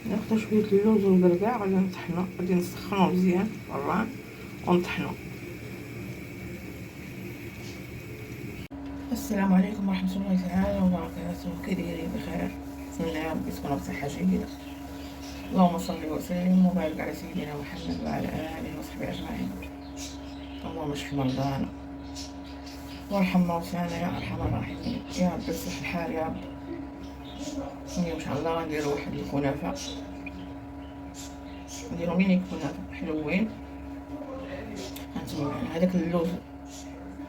ناخدو شويه اللوز والكركاع، غادي نطحنو، غادي نسخنو مزيان في الران ونطحنو. السلام عليكم ورحمه الله تعالى وبركاته. كي دايرين؟ بخير؟ نتمنى يا ربي تكونوا بصحه جيده. اللهم صل وسلم وبارك على سيدنا محمد وعلى اله وصحبه اجمعين. اللهم اشف مرضانا وارحم موتانا يا ارحم الراحمين يا رب. يصلح الحال يا رب. اليوم ان شاء الله غنديرو واحد الكنافه، نديرو ميني كنافه حلوين. هانتوما معنا هذاك اللوز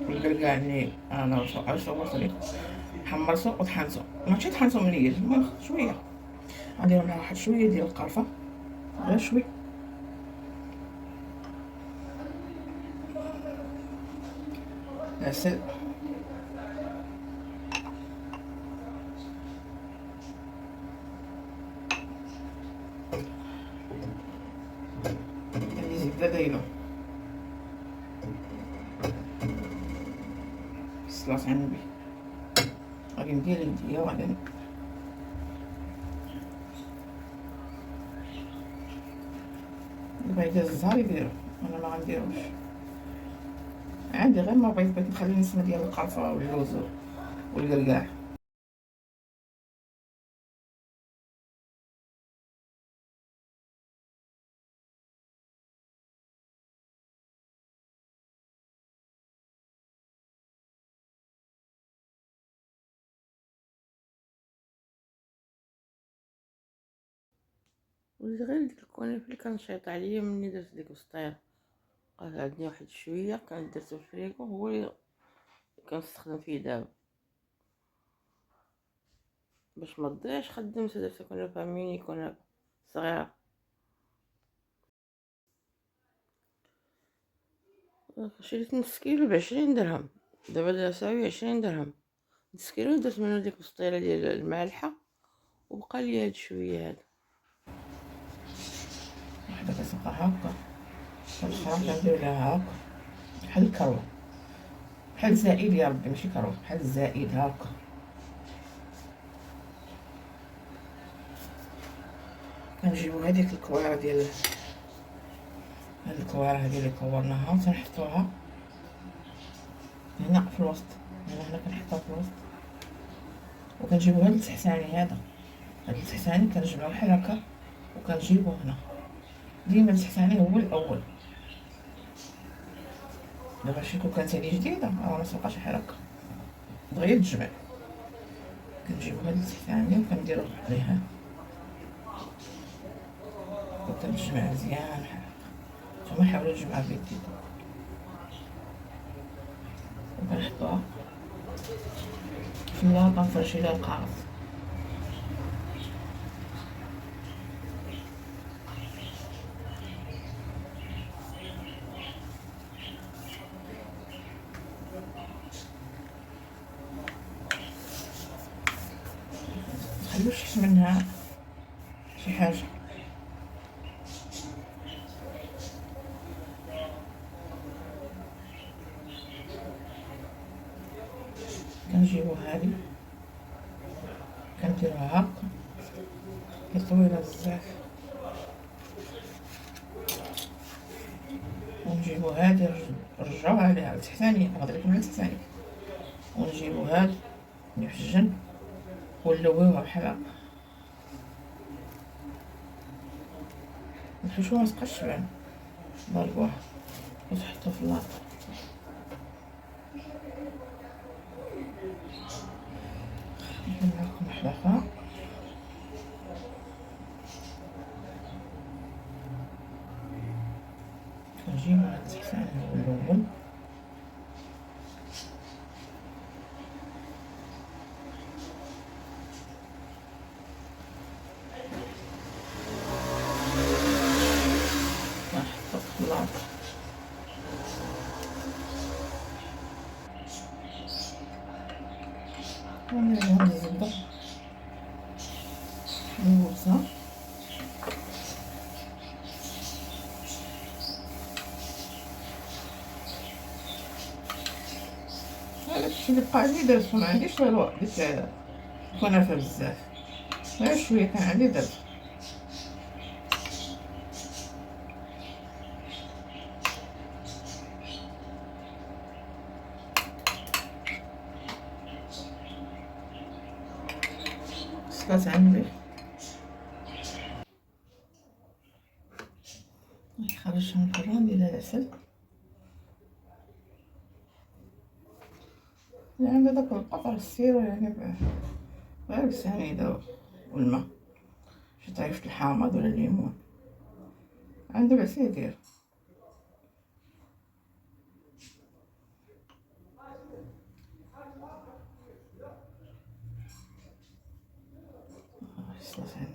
والكركاع اللي انا صورت لكم، حمرته وطحنته، ماشي طحنته مليل، المهم شويه. غنديرو معاه واحد شويه ديال القرفه، غير شويه. عسل، هذه زبده دايبه، صلاة على النبي. غادي ندير يديا وغادي اللي بغا يدير الزهر يديرو، انا ما غنديروش عادي، غير ما بغيت نخلي النسمه ديال القرفه واللوز والكركاع. وليت غير ديك الكنافه اللي كنشيط عليا مني درت ديك الفطير، بقات عندي واحد شويه كانت درتو في الفريكو، هو اللي كنستخدم فيه دابا باش ما تضيعش. خدمت درت كنافه ميني، كنافه صغيره. شريت نص كيلو ب20 درهم، دابا ساوي 20 درهم. نص كيلو درت منو ديك الفطيره ديال المالحه، وبقى لي هاد شويه هذا. وحده كتبقى هكا، كنخرج ندير لها هكا بحال الكروه، بحال الزائد يا ربي، ماشي كروه، بحال الزائد هكا. كنجيبو هذيك الكواره ديال هاد الكواره هادي اللي كورناها وتنحطوها هنا في الوسط، هنا كنحطوها في الوسط. وكنجيبو هاد التحتاني هذا، هاد التحتاني كنجمعو بحال هكا وكنجيبو هنا. ديما التحتاني هو الاول. دابا شي كون كانت هادي جديده راه ما تبقاش بحال هكا، دغيا تجمع. كنجيبو هاد التحتاني وكنديرو عليها وكنجمع مزيان بحال هكا. نتوما حاولوا تجمعوا بيديكم وكنحطوها في اللاطه، نفرشي لها القارص. متخلوش يحس منها شي حاجه. كنجيبو هادي كنديروها هكا، هي طويله بزاف. ونجيبو هادي نرجعوها عليها التحتانية، نهضر لكم على التحتانية. ونجيبو هاد اللي في الجنب ونلويوها بحال هكا، نحوشوها متبقاش تبان، ضربوها وتحطو في اللاطة. ندير لكم واحدة أخرى. كنجيبو هاد التحتاني هو الأول، كنحطو في اللاطة. ونرجع هاد الزبدة نغرسها. هذا الشي اللي بقى عندي درتو، معنديش والو ديك الكنافة بزاف، غير شوية كان عندي درت. وصلت عندي. خرجتها من الفران ديال العسل. يعني داك القطع السيرة يعني غير بالسنيدة والماء، شي طريفة الحامض ولا الليمون، عنده العصير. وصلت